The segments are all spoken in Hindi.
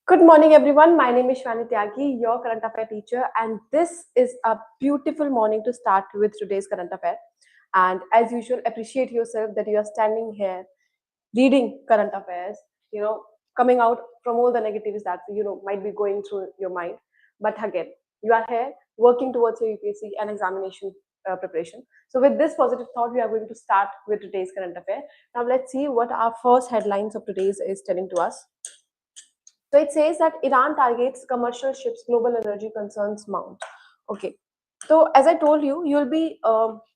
Good morning, everyone. My name is Shivani Tyagi, your current affair teacher, and this is a beautiful morning to start with today's current affair. And as usual, appreciate yourself that you are standing here reading current affairs, coming out from all the negatives that might be going through your mind. But again, you are here working towards your UPSC and examination preparation. So with this positive thought, we are going to start with today's current affair. Now let's see what our first headlines of today's is telling to us. So it says that Iran targets commercial ships, global energy concerns mount. Okay. So as I told you, you'll be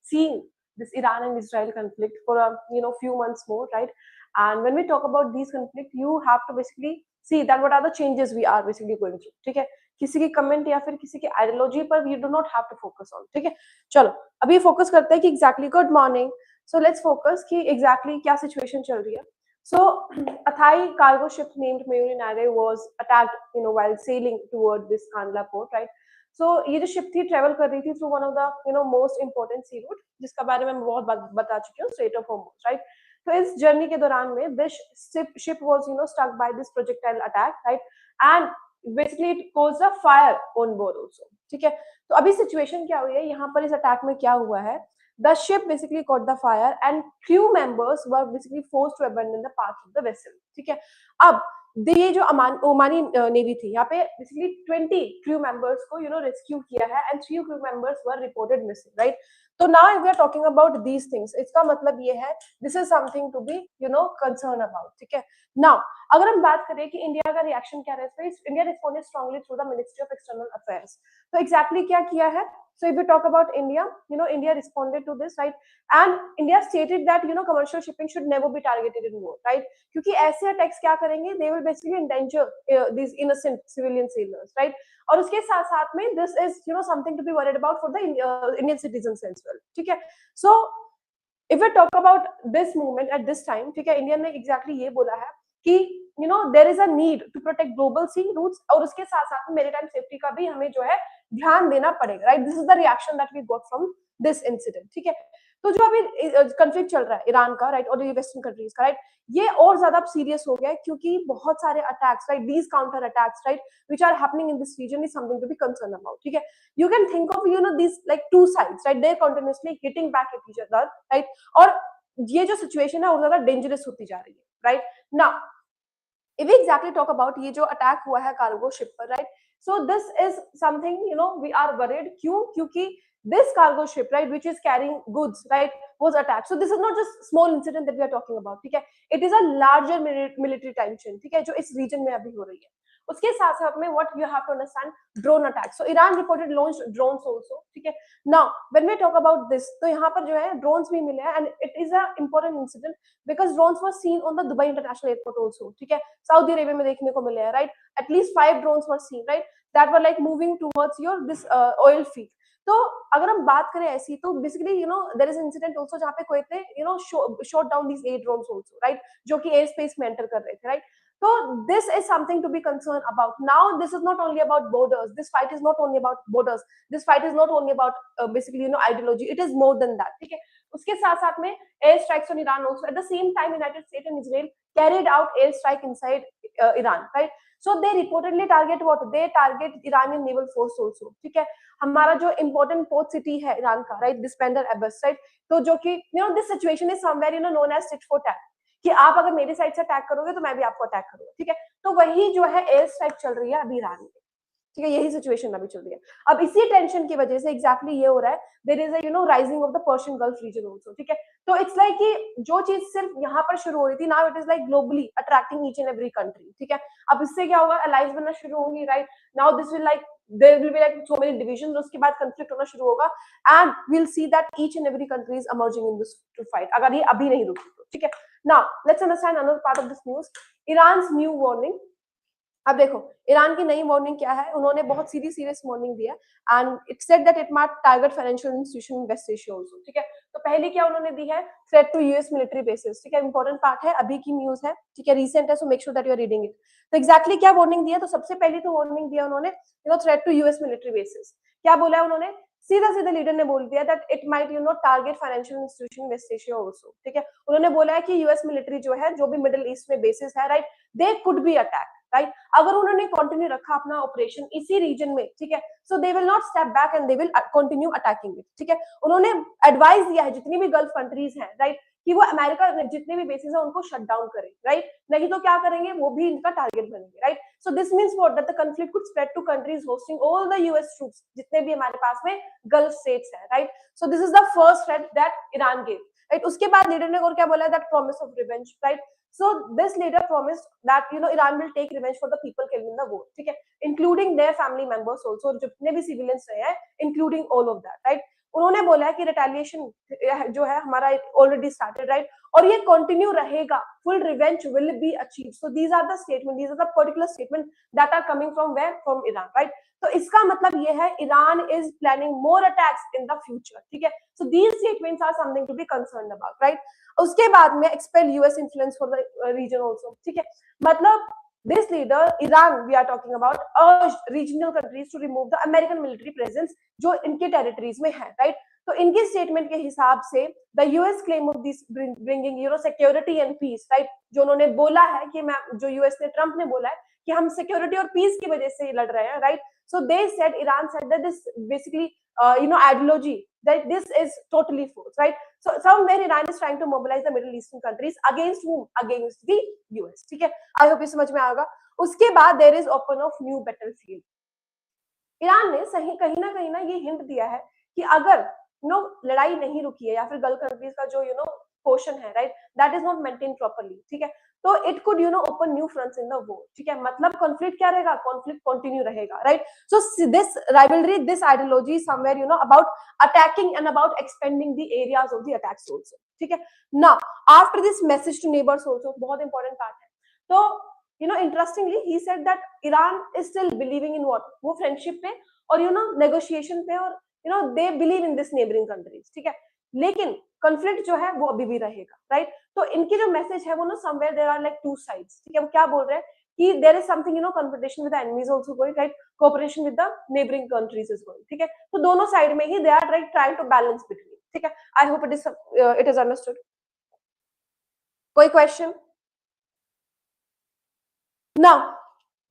seeing this Iran and Israel conflict for a few months more, right? And when we talk about these conflict, you have to basically see that what are the changes we are basically going through. ठीक है? किसी की कमेंट या फिर किसी की आइडियोलॉजी पर you do not have to focus on. ठीक है? चलो अभी फोकस करते हैं कि exactly good morning. So let's focus कि exactly क्या situation चल रही है. So, a Thai cargo ship named Mayuree Naree was attacked, while sailing toward this Kandla port, right? So, ये जो ship थी travel कर रही थी through one of the, most important sea route, जिसका बारे में मैं बहुत बता चुकी हूँ, Strait of Hormuz, right? तो इस journey के दौरान में this ship was, struck by this projectile attack, right? And basically it caused a fire on board also, ठीक है? तो अभी situation क्या हुई है? यहाँ पर इस attack में क्या हुआ है? The ship basically caught the fire and crew members were basically forced to abandon the path of the vessel. ठीक है. अब ये जो ओमानी नेवी थी यहाँ पे basically 20 crew members को rescue किया है and 3 crew members were reported missing, right? तो now if we are talking about these things, इसका मतलब ये है this is something to be concerned about. ठीक है. Now अगर हम बात करें कि इंडिया का रिएक्शन क्या रहता है, India responded strongly through the ministry of external affairs. तो एग्जैक्टली क्या किया है? So if we talk about India, India responded to this, right? And India stated that, commercial shipping should never be targeted in war, right? क्योंकि ऐसे attacks क्या करेंगे? They will basically endanger these innocent civilian sailors, right? और उसके साथ साथ में this is, something to be worried about for the Indian citizens as well, ठीक है? So if we talk about this movement at this time, ठीक है? India ने exactly ये बोला है कि there is a need to protect global sea routes और उसके साथ साथ में maritime safety का भी हमें जो है ध्यान देना पड़ेगा, right? This is the reaction that we got from this incident, ठीक है? तो जो अभी कंफ्लिक्ट चल रहा है ईरान का, राइट, और वेस्टर्न कंट्रीज का, राइट, ये और ज्यादा सीरियस हो गया है क्योंकि बहुत सारे attacks, right, these counter attacks, right, which are happening in this region is something to be concern about, ठीक है? You can think of this like two sides, right, they are continuously hitting back at each other, right, और ये जो सिचुएशन है और ज्यादा डेंजरस होती जा रही है, right? Now if we exactly talk about ये जो अटैक हुआ है कार्गो शिप पर, right, so this is something we are worried. क्यों? क्योंकि this cargo ship, right, which is carrying goods, right, was attacked. So this is not just small incident that we are talking about, ठीक है? It is a larger military tension, ठीक है, जो इस region में अभी हो रही है. उसके साथ साथ में what you have to understand, drone attacks. So Iran reported launched drones also, ठीक है? Now when we talk about this, तो यहाँ पर जो है drones भी मिले हैं and it is a important incident because drones were seen on the Dubai International Airport also, ठीक है? Saudi Arabia में देखने को मिले हैं, right? At least 5 drones were seen, right? That were like moving towards your this oil field. तो अगर हम बात करें ऐसी तो basically there is incident also जहां पे कोई थे shot down these 8 drones also, right, जो कि एयर स्पेस में एंटर कर रहे थे, right? So this is something to be concerned about. Now this is not only about borders. This fight is not only about borders. This fight is not only about basically ideology. It is more than that. ठीक है? उसके साथ साथ में air strikes on Iran also. At the same time, United States and Israel carried out air strike inside Iran, right? So they reportedly target what? They target Iranian naval force also. ठीक है? हमारा जो important port city है ईरान का, right? This Bandar Abbas, right? तो जो कि this situation is somewhere known as tit for tat. कि आप अगर मेरी साइड से अटैक करोगे तो मैं भी आपको अटैक करूंगा, ठीक है? तो वही जो है एयर स्ट्राइक चल रही है अभी ईरान में, ठीक है? यही सिचुएशन अभी चल रही है. अब इसी टेंशन की वजह से एग्जैक्टली ये हो रहा है, there is a rising of the Persian Gulf region also, ठीक है? तो इट्स लाइक कि जो चीज सिर्फ यहाँ पर शुरू हो रही थी, now it is like globally attracting each and every country, ठीक है? अब इससे क्या होगा? अलाइज बनना शुरू होंगी, right? Now this will like there will be like so many divisions, उसके बाद conflict होना शुरू होगा and we'll see that each and every country is emerging in this to fight अगर ये अभी नहीं रुकी तो, ठीक है? Now let's understand another part of this news. Iran's new warning. अब देखो ईरान की नई वार्निंग क्या है, उन्होंने बहुत सीरियस वार्निंग दिया and it said that it might target financial institution in West Asia also, ठीक है। तो पहली क्या उन्होंने दी है, threat to US military bases, ठीक है, इंपॉर्टेंट पार्ट है, अभी की न्यूज है, ठीक है, रीसेंट है, so make sure that you are reading it. तो एग्जैक्टली क्या वार्निंग दिया, तो सबसे पहली तो वार्निंग दिया उन्होंने threat to US military bases. क्या बोला है उन्होंने, सीधा सीधा लीडर ने बोल दिया that it might target financial institution West Asia also, ठीक है। उन्होंने बोला है कि यूएस मिलिट्री जो है, जो भी मिडिल ईस्ट में बेसिस है, right, they could be attack, right. अगर उन्होंने कंटिन्यू रखा अपना ऑपरेशन इसी रीजन में, ठीक है, so they will not step back and they will continue attacking it, ठीक है। उन्होंने एडवाइस दिया है जितनी भी गल्फ कंट्रीज हैं, राइट, कि वो अमेरिका जितने भी बेसिस है उनको शट डाउन करें, राइट, नहीं तो क्या करेंगे, वो भी इनका टारगेट बनेंगे, right. So this means what, that the conflict could spread to countries hosting all the US troops, जितने भी हमारे पास में गल्फ स्टेट्स हैं, right. So this is the first threat that Iran gave, right. उसके बाद लीडर ने और क्या बोला, that promise of revenge, right. So this leader promised that Iran will take revenge for the people killed in the war, ठीक है, including their family members also, जितने भी civilians रहे हैं, including all of that, right। उन्होंने बोला है कि रिटेलिएशन जो है हमारा ऑलरेडी स्टार्टेड, राइट, और ये कंटिन्यू रहेगा, full revenge will be achieved. So these are the statement, these are the particular statement that are coming from where, from Iran, right. तो इसका मतलब ये है Iran is planning more attacks in the future, ठीक है। So these statements are something to be concerned about, right. उसके बाद में expel US influence for the region also, ठीक है। मतलब this leader Iran we are talking about urged regional countries to remove the American military presence जो इनके टेरिटरीज में है, राइट। तो इनकी स्टेटमेंट के हिसाब से the US claim of this bringing security and peace, right, जो उन्होंने बोला है कि मैं, जो यूएस ने, ट्रंप ने बोला है कि हम सिक्योरिटी और पीस की वजह से लड़ रहे हैं, right. So they said, Iran said that this basically ideology, that this is totally false, right? So somewhere Iran is trying to mobilize the Middle Eastern countries against whom? Against the US, ठीक है। आई होप ये समझ में आएगा। उसके बाद there is open of new battlefield। Iran ने सही कहीं ना ये हिंट दिया है कि अगर लड़ाई नहीं रुकी है या फिर गल्फ कंट्रीज का जो पोर्शन है, right, that is not maintain properly, ठीक है, तो it could open new fronts in the war, ठीक है। मतलब कॉन्फ्लिक्ट क्या रहेगा, कॉन्फ्लिक्ट कंटिन्यू रहेगा, right. So this rivalry, this ideology somewhere about attacking and about expending the areas of the attacks also, ठीक है। Now after this message to neighbours also, बहुत इंपॉर्टेंट पार्ट है। तो interestingly he said that Iran is still believing in what, वो फ्रेंडशिप पे और नेगोशिएशन पे, और they believe in this neighbouring countries, ठीक है। लेकिन कॉन्फ्लिक्ट जो है वो अभी भी रहेगा, राइट। तो इनकी जो मैसेज है वो somewhere there are like two sides, ठीक है। वो क्या बोल रहे हैं कि there is something confrontation with the enemies also going, right, cooperation with the neighbouring countries is going, ठीक है। तो दोनों साइड में ही they are right trying to balance between, ठीक है। I hope it is understood. कोई question? Now,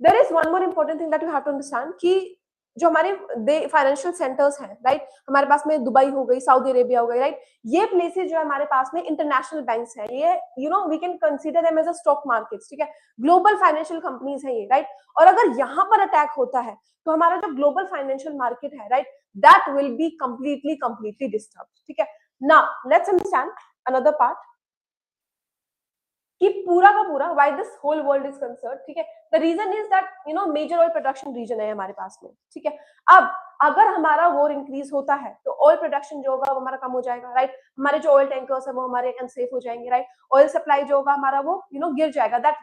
there is one more important thing that you have to understand कि जो हमारे फाइनेंशियल सेंटर्स हैं, राइट, हमारे पास में दुबई हो गई, सऊदी अरेबिया हो गई, राइट, ये प्लेसेस जो हमारे पास में इंटरनेशनल बैंक्स हैं, ये we can consider them as a stock markets, ठीक है, ग्लोबल फाइनेंशियल कंपनीज हैं ये, राइट। और अगर यहाँ पर अटैक होता है तो हमारा जो ग्लोबल फाइनेंशियल मार्केट है, right, that will be completely disturb, ठीक है। Now let's understand another part कि पूरा का पूरा why this whole world is concern, ठीक है। The reason is that major oil production region है हमारे पास में, ठीक है। अब अगर हमारा वॉर इंक्रीज होता है तो ऑयल प्रोडक्शन जो होगा वो हमारा कम हो जाएगा, राइट। हमारे जो ऑयल टैंकर्स है वो हमारे अनसेफ हो जाएंगे, राइट। ऑयल सप्लाई जो होगा हमारा वो गिर जाएगा, that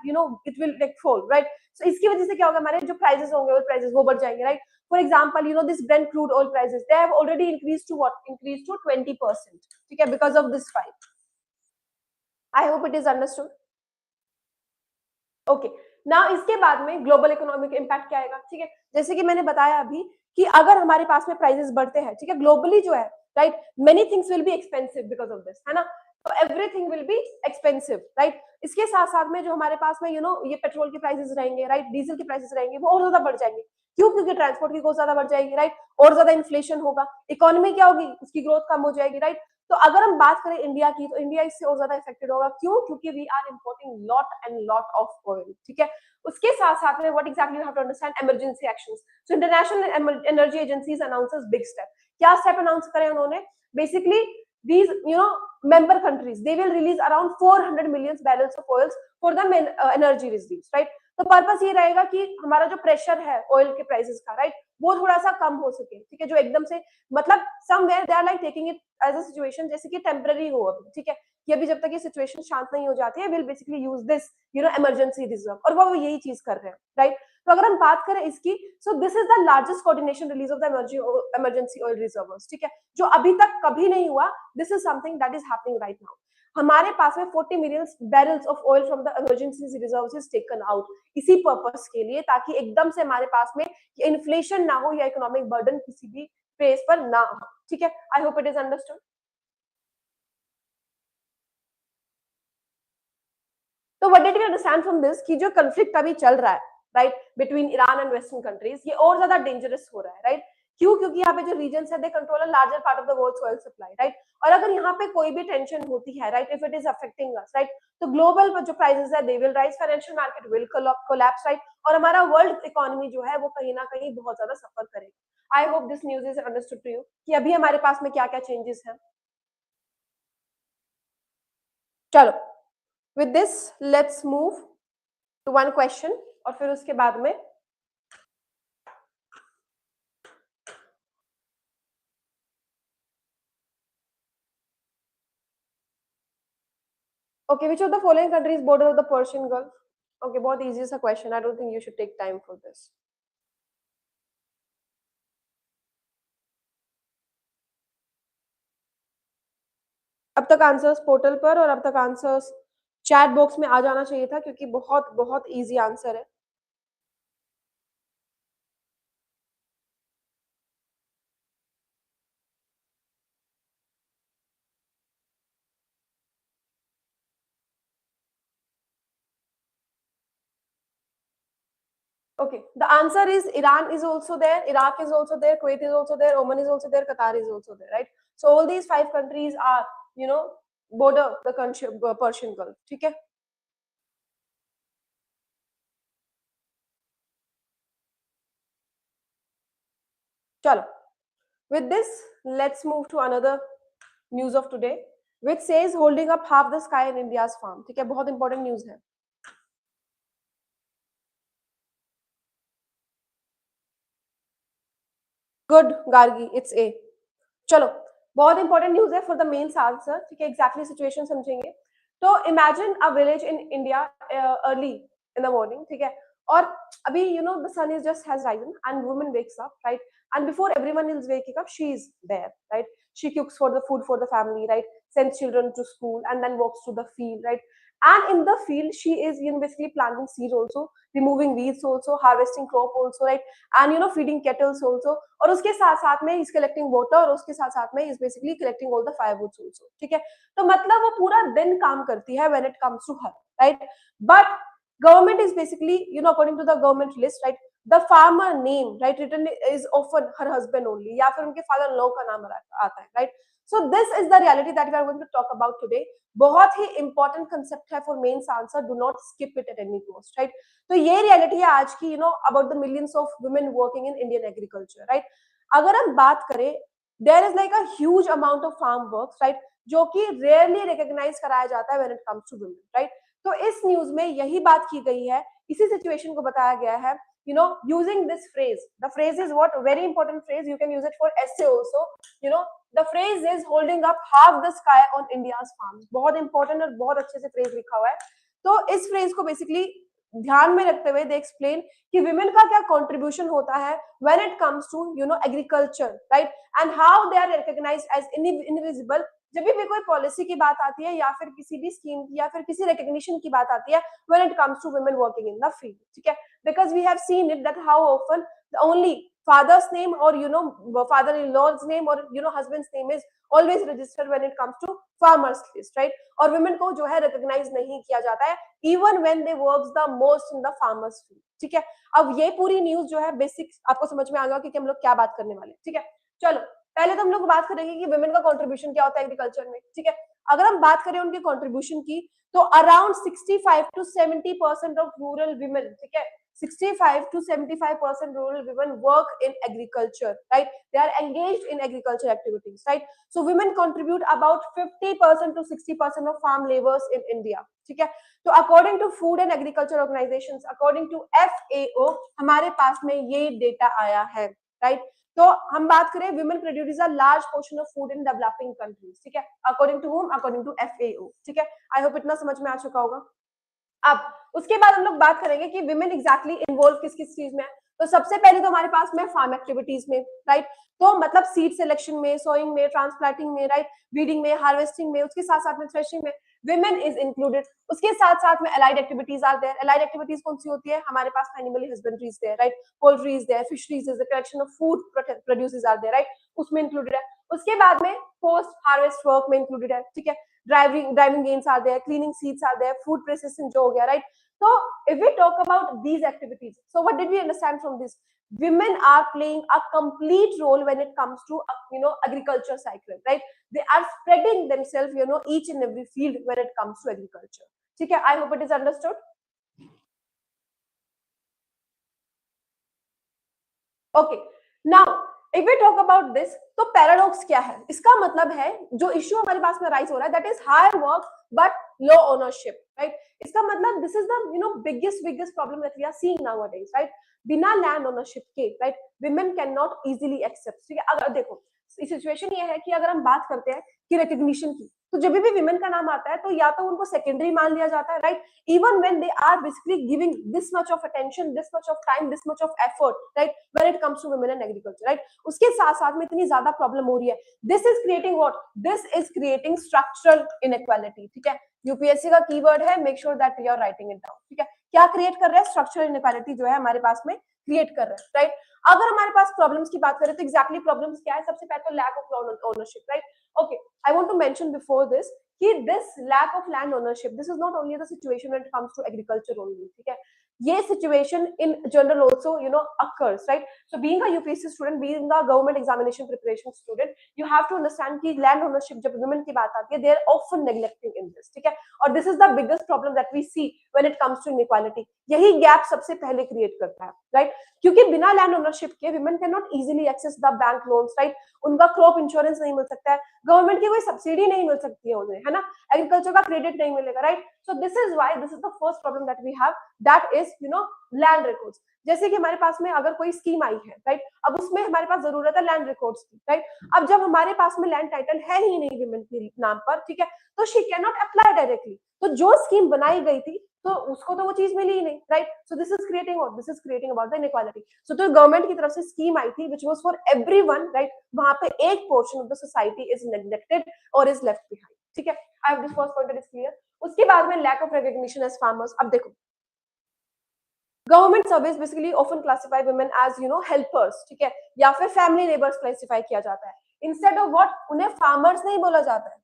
it will like fall, right. So इसकी वजह से क्या होगा, हमारे जो प्राइसेस होंगे ऑयल प्राइसेस वो बढ़ जाएंगे, right. For example this Brent crude oil prices they have already increase to what, increase to 20%, ठीक है, because of this fight. I hope it is understood. Okay, now इसके बाद में ग्लोबल इकोनॉमिक इम्पैक्ट क्या आएगा, ठीक है। जैसे कि मैंने बताया अभी कि अगर हमारे पास में प्राइसेस बढ़ते हैं, ठीक है, ग्लोबली जो है, right, many things will be expensive because of this, है ना। तो everything will be expensive, right. इसके साथ साथ में जो हमारे पास में ये पेट्रोल के प्राइसेस रहेंगे, राइट, डीजल के प्राइसेस रहेंगे, वो और ज्यादा बढ़ जाएंगे। क्यों? क्योंकि ट्रांसपोर्ट की कॉस्ट ज्यादा बढ़ जाएगी, राइट, और ज्यादा इन्फ्लेशन होगा, इकोनॉमी क्या होगी, उसकी ग्रोथ कम हो जाएगी, राइट। तो अगर हम बात करें इंडिया की, तो इंडिया इससे और ज्यादा इफेक्टेड होगा। क्यों? क्योंकि we are importing lot and lot of oil, ठीक है। उसके साथ साथ में what exactly you have to understand emergency actions. So international energy agencies announces big step. क्या स्टेप अनाउंस करे उन्होंने? Basically these member countries they will release around 400 million barrels of oils for the energy reserves, right। तो पर्पस ये रहेगा कि हमारा जो प्रेशर है ऑयल के प्राइसेस का, राइट, वो थोड़ा सा कम हो सके, ठीक है। जो एकदम से मतलब somewhere they are like taking it as a situation जैसे कि टेम्पररी हो अभी, ठीक है, कि अभी जब तक ये सिचुएशन शांत नहीं हो जाती है, will basically use this emergency reserve, और वो यही चीज कर रहे हैं, राइट। तो अगर हम बात करें इसकी, सो this is the largest coordination release of the emergency oil reserves, ठीक है, जो अभी तक कभी नहीं हुआ. This is something that is happening right now. हमारे पास में 40 million barrels of oil from the emergency reserves is taken out इसी पर्पस के लिए, ताकि एकदम से हमारे पास में इन्फ्लेशन ना हो या इकोनॉमिक बर्डन किसी भी फेस पर ना हो. ठीक है, I hope it is understood. तो what did we understand from this कि जो कंफ्लिक्ट अभी चल रहा है right between Iran and western countries, ये और ज्यादा डेंजरस हो रहा है राइट. क्यों? क्योंकि यहाँ पे जो रीजन है they control a larger part of the world oil supply right. और अगर यहाँ पे कोई भी टेंशन होती है right, if it is affecting us right, तो ग्लोबल जो प्राइसेस है they will rise, financial market will collapse right, और हमारा वर्ल्ड इकोनॉमी जो है वो कहीं ना कहीं बहुत ज्यादा सफर करेगा. I hope this news is understood to you कि अभी हमारे पास में क्या क्या चेंजेस हैं. चलो, with this let's move to one question, और फिर उसके बाद में okay, which of the following countries border of the Persian Gulf? Okay, बहुत easy सा question. I don't think you should take time for this. अब तक आंसर्स पोर्टल पर और अब तक आंसर्स चैट बॉक्स में आ जाना चाहिए था, क्योंकि बहुत बहुत इजी आंसर है. Okay, the answer is Iran is also there, Iraq is also there, Kuwait is also there, Oman is also there, Qatar is also there, right? So all these 5 countries are, you know, border the Persian Gulf. ठीक है. चलो, with this let's move to another news of today, which says holding up half the sky in India's farm. ठीक है, बहुत इंपॉर्टेंट न्यूज है. Good Gargi, it's a. चलो, बहुत इंपॉर्टेंट न्यूज है फॉर द मेंस आंसर. ठीक है, एग्जैक्टली सिचुएशन समझेंगे. तो imagine a village in India early in the morning. ठीक है, और अभी you know the sun is just has risen and woman wakes up right, and before everyone is waking up she is there right. She cooks for the food for the family right, sends children to school and then walks to the field right. And in the field she is, you know, basically planting seeds also, removing weeds also, harvesting crop also right, and you know feeding kettles also, और उसके साथ साथ में इज कलेक्टिंग वाटर, और उसके साथ साथ में is basically collecting all the firewoods also. ठीक है, तो मतलब वो पूरा दिन काम करती है when it comes to her right. But government is basically, you know, according to the government list right, the farmer name right written is often her husband only, या फिर उनके फादर इन लॉ का नाम आता है right. So this is the reality that we are going to talk about today. बहुत ही इंपॉर्टेंट कंसेप्ट है for mains answer, do not skip it at any cost right. तो ये रियलिटी है आज की, you know, about the millions of women working in Indian agriculture right. अगर हम बात करें, there is like a huge amount of farm work right, जो कि रेयरली रिकॉग्नाइज कराया जाता है when it comes to women right. तो इस न्यूज में यही बात की गई है, इसी सिचुएशन को बताया गया है, you know, using this phrase. The phrase is what? Very important phrase. You can use it for essay also. You know, the phrase is holding up half the sky on India's farms. बहुत important और बहुत अच्छे से phrase लिखा हुआ है. तो इस phrase को basically ध्यान में रखते हुए दे एक्सप्लेन कि विमेन का क्या कंट्रीब्यूशन होता है when it comes to, you know, agriculture right, and how they are recognised as invisible. जब भी कोई पॉलिसी की बात आती है, या फिर किसी भी स्कीम की, या फिर किसी रिकॉग्निशन की बात आती है, when it comes to women working in the field. ठीक है, because we have seen it that how often the only father's name, or you know, father-in-law's name, or you know, husband's name is always registered when it comes to farmers list right. और women को जो है recognize नहीं किया जाता है even when they works the most in the farmers field. ठीक है, अब ये पूरी न्यूज जो है बेसिक आपको समझ में आ गया कि हम लोग क्या बात करने वाले हैं. ठीक है, चलो पहले तो हम लोग बात करेंगे कि वुमेन का कंट्रीब्यूशन क्या होता है एग्रीकल्चर में. ठीक है, अगर हम बात करें उनके कंट्रीब्यूशन की, तो around 65 to 70% of rural women, ठीक है, 65 to 75% rural women work in agriculture right. They are engaged in agriculture activities right. So women contribute about 50% to 60% of farm labors in India. ठीक है, तो according to food and agriculture organizations, according to FAO, हमारे पास में ये डेटा आया है right. तो हम बात करें, women produce a large portion of food in developing countries. ठीक है, according to whom? According to FAO. ठीक है, I hope इतना समझ में आ चुका होगा. अब उसके बाद हम लोग बात करेंगे कि विमेन एग्जैक्टली इन्वॉल्व किस किस चीज में है। तो सबसे पहले तो हमारे पास में फार्म एक्टिविटीज में, राइट, तो मतलब सीड सिलेक्शन में, सोइंग में, ट्रांसप्लांटिंग में, राइट, वीडिंग में, हार्वेस्टिंग में, उसके साथ साथ में थ्रेशिंग में विमेन इज इंक्लूडेड। उसके साथ साथ में allied activities are there. Allied activities कौन सी होती है? हमारे पास animal husbandry is there, right, poultry is there, fisheries is the collection of food produces are there, right, उसमें इंक्लूडेड है। उसके बाद में पोस्ट हार्वेस्ट वर्क में इंक्लूडेड है, ठीक है, driving games are there, cleaning seeds are there, food processing जो हो गया, right. So if we talk about these activities, so what did we understand from this? Women are playing a complete role when it comes to agriculture cycle, right? They are spreading themselves each and every field when it comes to agriculture. ठीक है, I hope it is understood. Okay, now if we talk about this, तो पैराडॉक्स क्या है? इसका मतलब है जो इश्यू हमारे पास में राइज हो रहा है, that is higher work but low ownership, right. इसका मतलब this is the biggest problem that we are seeing nowadays, right. बिना लैंड ओनरशिप के, right, women can not easily accept, ठीक है। अगर देखो सिचुएशन ये है कि अगर हम बात करते हैं कि रिकग्निशन की, तो जब भी विमेन का नाम आता है तो या तो उनको सेकेंडरी मान लिया जाता है, right, even when they are basically giving this much of attention, this much of time, this much of effort, right, when it comes to women in agriculture, right. उसके साथ साथ में इतनी ज्यादा प्रॉब्लम हो रही है, this is creating what, this is creating structural inequality, ठीक है। यूपीएससी का कीवर्ड है, make sure that you are writing it down, ठीक है। क्या क्रिएट कर रहा है? स्ट्रक्चरल इनइक्वालिटी जो है हमारे पास में क्रिएट कर रहा है, राइट। अगर हमारे पास प्रॉब्लम्स की बात करें तो एग्जैक्टली प्रॉब्लम्स क्या है? सबसे पहले तो lack of ownership, right. Okay, I want to mention before this कि this lack of land ownership, this is not only the situation when it comes to agriculture only, ठीक है। ये situation in general also occurs, right? So being a UPSC student, being a government examination preparation student, you have to understand कि land ownership जब women की बात आती है, they are often neglecting in this, ठीक है। और this is the biggest problem that we see when it comes to inequality. यही गैप सबसे पहले क्रिएट करता है, राइट, क्योंकि बिना लैंड ओनरशिप के women cannot easily access the bank loans, right? उनका क्रॉप इंश्योरेंस नहीं मिल सकता है, गवर्नमेंट की कोई सब्सिडी नहीं मिल सकती है उन्हें, है ना, एग्रीकल्चर का क्रेडिट नहीं मिलेगा, right. So this is why this is the first problem that we have, that is land records. जैसे कि हमारे पास में अगर कोई स्कीम आई है, राइट, अब उसमें हमारे पास जरूरत है लैंड रिकॉर्ड्स की, राइट। अब जब हमारे पास में लैंड टाइटल है ही नहीं विमेन के नाम पर, ठीक है, तो she can not apply directly. तो जो स्कीम बनाई गई थी तो उसको तो वो चीज मिली ही नहीं, right. So this is creating what, this is creating about the inequality. So तो गवर्नमेंट की तरफ से स्कीम आई थी which was for everyone, right, वहां पे एक portion of the society is neglected और इज लेफ्ट बिहाइंड, ठीक है। I have this first point is clear. उसके बाद में lack of recognition as farmers. अब देखो government service basically often classify women as helpers, ठीक है, या फिर फैमिली लेबर्स क्लासिफाई किया जाता है। इंस्टेड ऑफ व्हाट, उन्हें फार्मर्स नहीं बोला जाता है,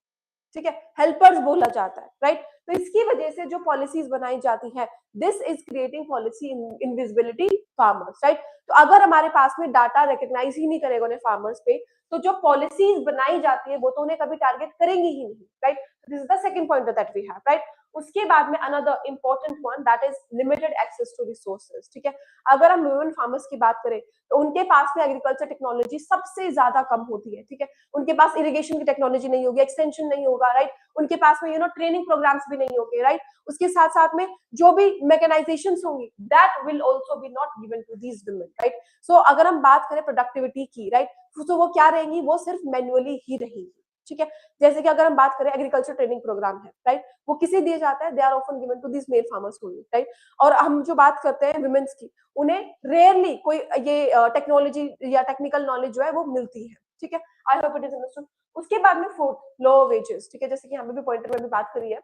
ठीक है, हेल्पर्स बोला जाता है, राइट। तो इसकी वजह से जो पॉलिसीज बनाई जाती है, this is creating policy invisibility farmers, right. तो अगर हमारे पास में डाटा रिकॉग्नाइज ही नहीं करेगा उन्हें फार्मर्स पे, तो जो पॉलिसीज बनाई जाती है वो तो उन्हें कभी टारगेट करेंगी ही नहीं, right. This is the second point that we have, right. उसके बाद में another important one that is limited access to resources, ठीक है। अगर हम वुमेन फार्मर्स की बात करें तो उनके पास में एग्रीकल्चर टेक्नोलॉजी सबसे ज्यादा कम होती है, ठीक है। उनके पास इरिगेशन की टेक्नोलॉजी नहीं होगी, एक्सटेंशन नहीं होगा, राइट। उनके पास में ट्रेनिंग प्रोग्राम्स भी नहीं होंगे, राइट। उसके साथ साथ में जो भी मैकेनाइजेशन होंगी that will also be not given to these women, right. So अगर हम बात करें प्रोडक्टिविटी की, राइट, तो वो क्या रहेंगी, वो सिर्फ मैन्युअली ही रहेंगी, ठीक है। जैसे कि अगर हम बात करें एग्रीकल्चर ट्रेनिंग प्रोग्राम है, राइट, वो किसे दिया जाता है, they are often given to this male farmers only, right. और हम जो बात करते हैं वुमेन्स की, उन्हें रेयरली कोई ये टेक्नोलॉजी या टेक्निकल नॉलेज जो है वो मिलती है, ठीक है। I hope it is understood. उसके बाद में फोर्थ, लो वेजेस, ठीक है, जैसे कि हमें भी पॉइंटर में भी बात करी है।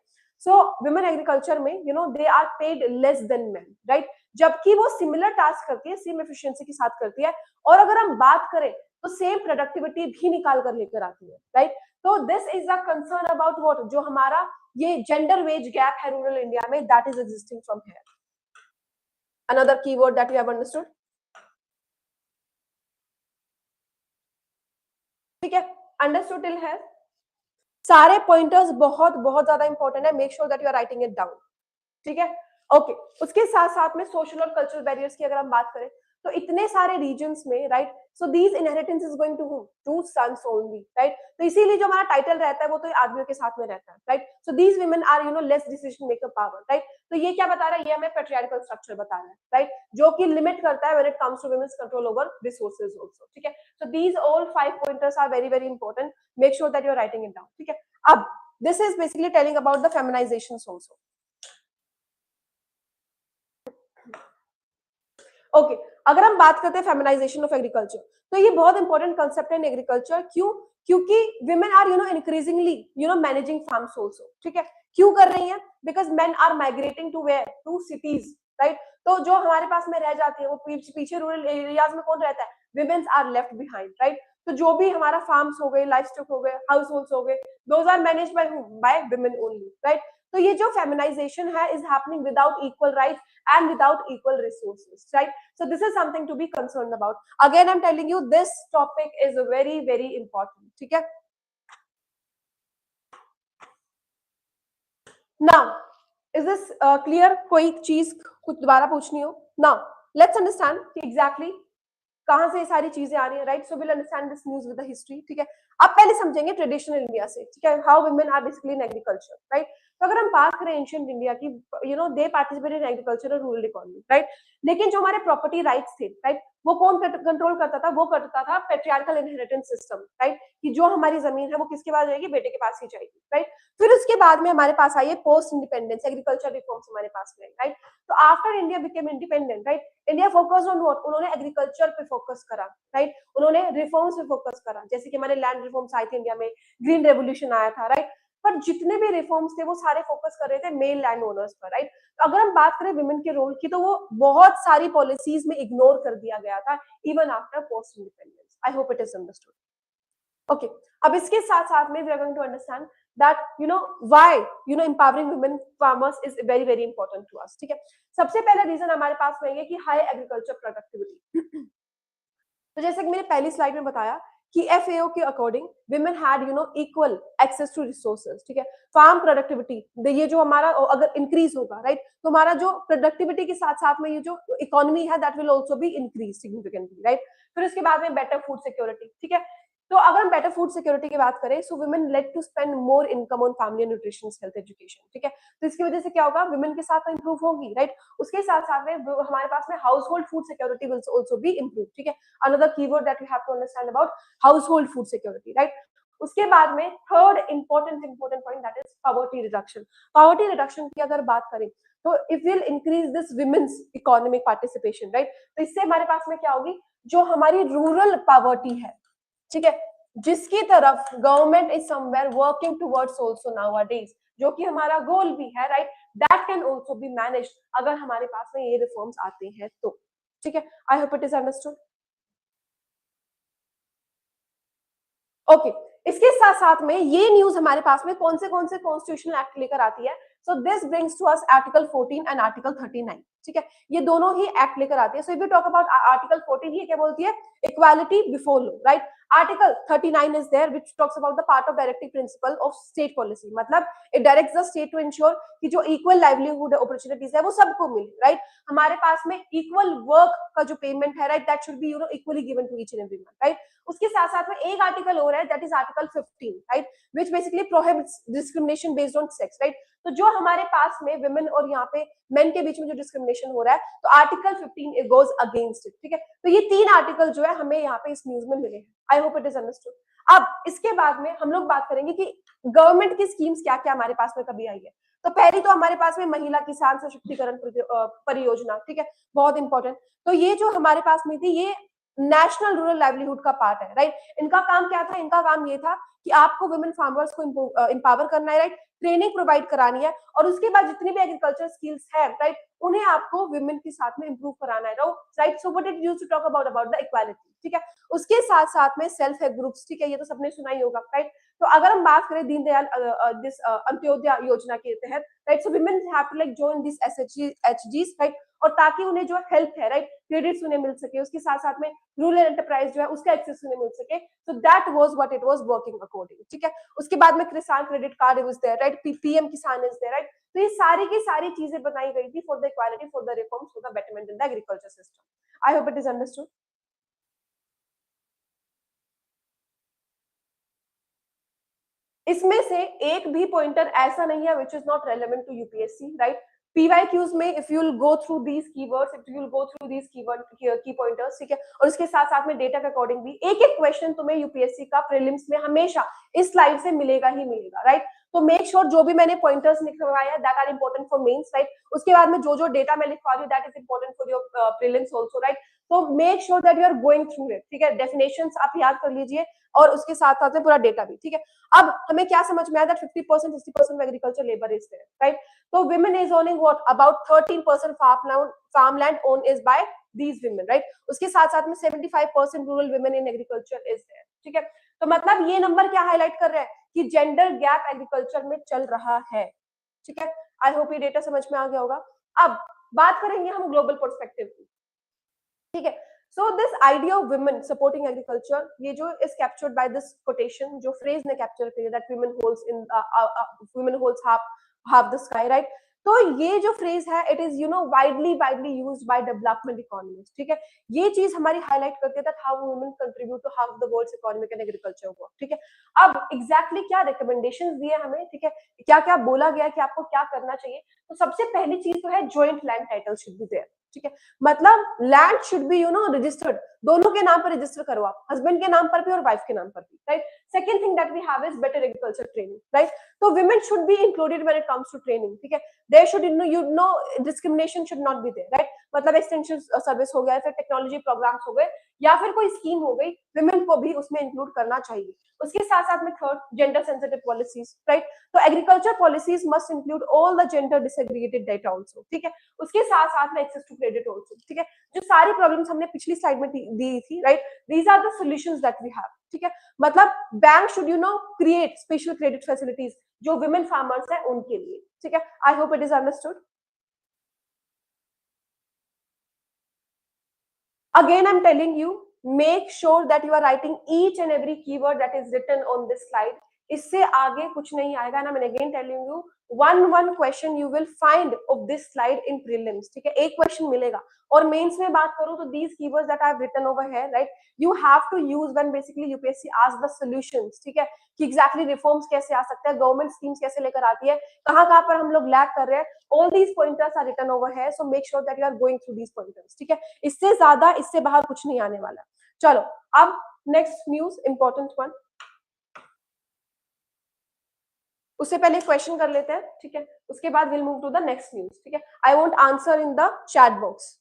सो वुमेन एग्रीकल्चर में they are paid less than man, right, जबकि वो सिमिलर टास्क करती है, सेम एफिशिएंसी के साथ करती है, और अगर हम बात करें तो सेम प्रोडक्टिविटी भी निकाल कर लेकर आती है, राइट। तो this is a concern about what, जो हमारा ये जेंडर वेज गैप है रूरल इंडिया में, that is existing from here. Another keyword that you have understood, ठीक है, अंडरस्टूड टिल है। सारे पॉइंटर्स बहुत बहुत ज्यादा इंपॉर्टेंट है, make sure that you are writing it down, ठीक है। ओके, उसके साथ साथ में सोशल और कल्चरल बैरियर्स की अगर हम बात करें तो इतने सारे रीजन्स में, right, so these inheritance is going to sons only, right. तो इसीलिए जो हमारा टाइटल रहता है वो तो आदमियों के साथ में रहता है, right. So these women are less decision maker power, right. तो ये क्या बता रहा है, ये हमें पैट्रियार्कल स्ट्रक्चर बता रहा है, राइट, जो कि लिमिट करता है when it comes to women's control over resources also, ठीक है। So these all 5 pointers are very very important, make sure that you are writing it down, ठीक है। अब this is basically telling about the feminisations also. Okay, अगर हम बात करते हैं फेमिनाइजेशन ऑफ एग्रीकल्चर, तो ये बहुत इंपॉर्टेंट कंसेप्ट है इन एग्रीकल्चर। क्यों? क्योंकि women are increasingly managing farms also, ठीक है। क्यों कर रही हैं? Because men are migrating to where, to cities, right. तो जो हमारे पास में रह जाती है वो पीछे रूरल एरियाज में कौन रहता है? Womens are left behind, right. तो जो भी हमारा फार्म्स हो गए, लाइफ स्टॉक हो गए, हाउस होल्ड्स हो गए, those are managed by whom? By women only, right. तो ये जो फेमिनाइजेशन है is happening without equal rights and without equal resources, right? So this is something to be concerned about. Again, I'm telling you, this topic is very very important, ठीक है। Now, is this clear? कोई चीज कुछ दोबारा पूछनी हो? Now, let's understand कि exactly कहां से ये सारी चीजें आ रही है, right. So will understand this news with the history, ठीक है। अब पहले समझेंगे ट्रेडिशनल इंडिया से, ठीक है, how women are basically in agriculture, right. तो अगर हम बात करें एंशिएंट इंडिया की, दे पार्टिसिपेट इन एग्रीकल्चर और रूरल इकोनॉमी, राइट। लेकिन जो हमारे प्रॉपर्टी राइट्स थे, राइट, वो कौन कंट्रोल करता था? वो करता था पेट्रियार्कल इनहेरिटेंस सिस्टम, राइट, कि जो हमारी जमीन है वो किसके पास जाएगी? बेटे के पास ही जाएगी, राइट। फिर उसके बाद में हमारे पास आई है पोस्ट इंडिपेंडेंस एग्रीकल्चर रिफॉर्म्स हमारे पास में, राइट। तो after India became independent, right, India focused on what? उन्होंने एग्रीकल्चर पे फोकस करा, राइट। उन्होंने रिफॉर्म्स पे फोकस करा, जैसे कि हमारे लैंड रिफॉर्म्स आए थे इंडिया में, ग्रीन रेवोल्यूशन आया था, राइट। पर जितने भी रिफॉर्म्स थे वो सारे फोकस कर रहे थे मेल लैंड ओनर्स पर, राइट। अगर हम बात करें विमेन के रोल की, तो वो बहुत सारी पॉलिसीज में इग्नोर कर दिया गया था even after post independence. I hope it is understood. Okay, अब इसके साथ साथ में we are going to understand that why empowering women farmers is very very important to us, ठीक है। सबसे पहला रीजन हमारे पास में है कि हाई एग्रीकल्चर प्रोडक्टिविटी। तो जैसे कि मैंने पहली स्लाइड में बताया कि एफएओ के according women had equal access to resources, ठीक है। फार्म प्रोडक्टिविटी, ये जो हमारा अगर इंक्रीज होगा, राइट, तो हमारा जो प्रोडक्टिविटी के साथ साथ में ये जो इकोनॉमी है that will also be increase significantly, right. फिर उसके बाद में बेटर फूड सिक्योरिटी, ठीक है। तो अगर हम बेटर फूड सिक्योरिटी की बात करें, so women let to spend more income on family nutrition health education, ठीक है। तो इसकी वजह से क्या होगा? वुमेन के साथ इंप्रूव होगी, राइट। उसके साथ साथ में हमारे पास में household food security will also be improve, ठीक है। Another keyword that you have to understand about household food security, right. उसके बाद में third important point that is poverty reduction. Poverty reduction की अगर बात करें तो it will increase this womens economic participation, right. तो इससे हमारे पास में क्या होगी? जो हमारी रूरल पॉवर्टी है, ठीक है, जिसकी तरफ government is somewhere working towards also nowadays, जो कि हमारा गोल भी है, right, that can also be managed अगर हमारे पास में ये रिफॉर्म्स आते हैं तो, ठीक है। I hope it is understood. Okay, इसके साथ साथ में ये न्यूज हमारे पास में कौन से कॉन्स्टिट्यूशनल एक्ट लेकर आती है? So this brings to us article 14 and article 39, ठीक है। ये दोनों ही एक्ट लेकर आती है। So if you talk about article 14, ये क्या बोलती है? Equality before law, right. Article 39 is there which talks about the part of directive principle of state policy, मतलब it directs the state to ensure कि जो equal livelihood opportunities है वो सबको मिले, राइट। हमारे पास में equal work का जो पेमेंट है, right, that should be equally given to each and everyone, right. उसके साथ साथ में एक आर्टिकल और है that is article 15, right, which basically prohibits discrimination based on sex, right. तो जो हमारे पास में विमेन और यहाँ पे मेन के बीच में जो डिस्क्रिमिनेशन हो रहा है, तो article 15 it goes against it, ठीक है। तो ये तीन आर्टिकल जो है हमें यहाँ पे इस न्यूज में मिले हैं। आई होप इट इज अंडरस्टूड। अब इसके बाद में हम लोग बात करेंगे कि गवर्नमेंट की स्कीम्स क्या क्या हमारे पास में कभी आई है। तो पहली तो हमारे पास में महिला किसान सशक्तिकरण परियोजना, ठीक है, बहुत इंपॉर्टेंट। तो ये जो हमारे पास में थी, ये नेशनल रूरल लाइवलीहुड का पार्ट है, राइट। इनका काम क्या था? इनका काम ये था कि आपको वुमेन फार्मर्स को इंपावर करना है, राइट, ट्रेनिंग प्रोवाइड करानी है, और उसके बाद जितनी भी एग्रीकल्चर स्किल्स है, राइट, उन्हें आपको वुमेन के साथ में इंप्रूव कराना है, right. So what it used to talk about the equality, ठीक है। उसके साथ साथ में सेल्फ हेल्प ग्रुप्स, ठीक है, ये तो सबने सुना ही होगा, राइट। तो अगर हम बात करें दीनदयाल दिस अंत्योदय योजना के तहत, right, so women have to like join this एसएचजीस, राइट, और ताकि उन्हें जो हेल्प है, राइट, क्रेडिट्स उन्हें मिल सके, उसके साथ साथ में रूरल एंटरप्राइज जो है उसका एक्सेस उन्हें मिल सके। So that was what it was working according, ठीक है। उसके बाद में Kisan credit card is there, right, PM Kisan is there, right. तो ये सारी की सारी चीजें बनाई गई थी for the equality, for the reforms, for the betterment in the agriculture system. I hope it is understood. इसमें से एक भी पॉइंटर ऐसा नहीं है which is not relevant to UPSC, right? PYQs में if you will go through these keywords, if you will go through these key pointers, ठीक है, और इसके साथ साथ में डेटा के अकॉर्डिंग भी एक एक क्वेश्चन तुम्हें यूपीएससी का प्रीलिम्स में हमेशा इस स्लाइड से मिलेगा ही मिलेगा, राइट। तो मेक श्योर जो भी मैंने पॉइंटर्स लिखवाया है that are important for mains, right. उसके बाद में जो जो डेटा मैं लिखवा रही हूँ that is important for your prelims also, right. तो make sure that you are going through it, ठीक है। डेफिनेशंस आप याद कर लीजिए और उसके साथ साथ में पूरा डेटा भी, ठीक है। अब हमें क्या समझ में आया that 50% 60% agriculture labour is there, right. तो women is owning what about 13% farmland owned is by these women, right। उसके साथ साथ में 75% rural women in agriculture is there, ठीक है। तो मतलब ये नंबर क्या हाईलाइट कर रहे हैं कि जेंडर गैप एग्रीकल्चर में चल रहा है, ठीक है। आई होप ये डेटा समझ में आ गया होगा। अब बात करेंगे हम ग्लोबल पर्सपेक्टिव की, ठीक है। So this idea of women supporting agriculture, ये जो is captured by this quotation, जो फ्रेज ने कैप्चर किया that women holds half the sky, right। तो ये जो फ्रेज है it is widely used by development economist, ठीक है। ये चीज हमारी हाईलाइट करती है that how women contribute to half the world's economic and agriculture work, ठीक है। अब एग्जैक्टली क्या रिकमेंडेशंस दिए हमें, ठीक है, क्या क्या बोला गया कि आपको क्या करना चाहिए। तो सबसे पहली चीज तो है joint land title should be there, ठीक है। मतलब लैंड शुड बी रजिस्टर्ड, दोनों के नाम पर रजिस्टर करो आप, हस्बैंड के नाम पर भी और वाइफ के नाम पर भी, right. Second thing that we have is better agriculture training, right. तो women should be included when it comes to training, ठीक है। there should discrimination should not be there, right। मतलब एक्सटेंशन सर्विस हो गया, फिर टेक्नोलॉजी प्रोग्राम्स हो गए या फिर कोई स्कीम हो गई, women को भी उसमें इंक्लूड करना चाहिए। उसके साथ साथ में third gender sensitive policies, right. तो agriculture policies must include all the gender disaggregated data also, ठीक है। उसके साथ साथ में एक्सेस टू क्रेडिट आल्सो, ठीक है। जो सारी प्रॉब्लम्स हमने पिछली स्लाइड में दी थी, right, these are the solutions that we have, ठीक है। मतलब bank should create special credit facilities जो विमेन फार्मर्स है उनके लिए, ठीक है। I hope it is understood. Again, I'm telling you, make sure that you are writing each and every keyword that is written on this slide. इससे आगे कुछ नहीं आएगा। And I'm again telling you, one question you will find of this slide in prelims, ठीक है। एक क्वेश्चन मिलेगा। और मेंस में बात करूं तो these keywords that I have written over here, right, you have to use when basically UPSC asks the solutions, ठीक है, कि exactly reforms कैसे आ सकता है, गवर्नमेंट स्कीम्स कैसे लेकर आती है, कहाँ पर हम लोग लैग कर रहे हैं। all these pointers are written over here, so make sure that you are going through these pointers, ठीक है। इससे ज्यादा इससे बाहर कुछ नहीं आने वाला। चलो अब नेक्स्ट न्यूज इंपॉर्टेंट वन, उससे पहले क्वेश्चन कर लेते हैं, ठीक है। उसके बाद will move to the next news, ठीक है। I want answer in the chat box.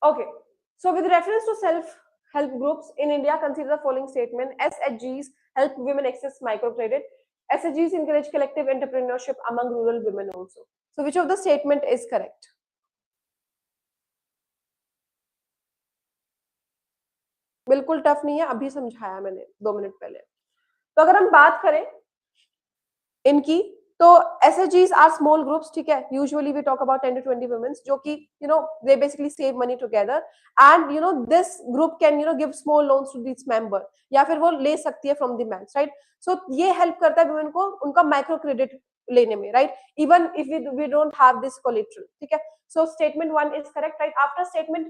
Okay, so with reference to self-help groups in India, consider the following statement: SHGs help women access microcredit. SHGs encourage collective entrepreneurship among rural women also. So, which of the statement is correct? बिल्कुल टफ नहीं है, अभी समझाया मैंने 2 मिनट पहले। तो अगर हम बात करें इनकी, तो SHGs आर स्मॉल ग्रुप्स, ठीक है। Usually we talk about 10 to 20 women जो कि they basically save money together and this group can give small loans to this member, या फिर वो ले सकती है from the banks, right. So ये हेल्प करता है वुमेन को उनका माइक्रो क्रेडिट लेने में, right, even if we don't have this collateral, ठीक है। So statement 1 is correct, right. After statement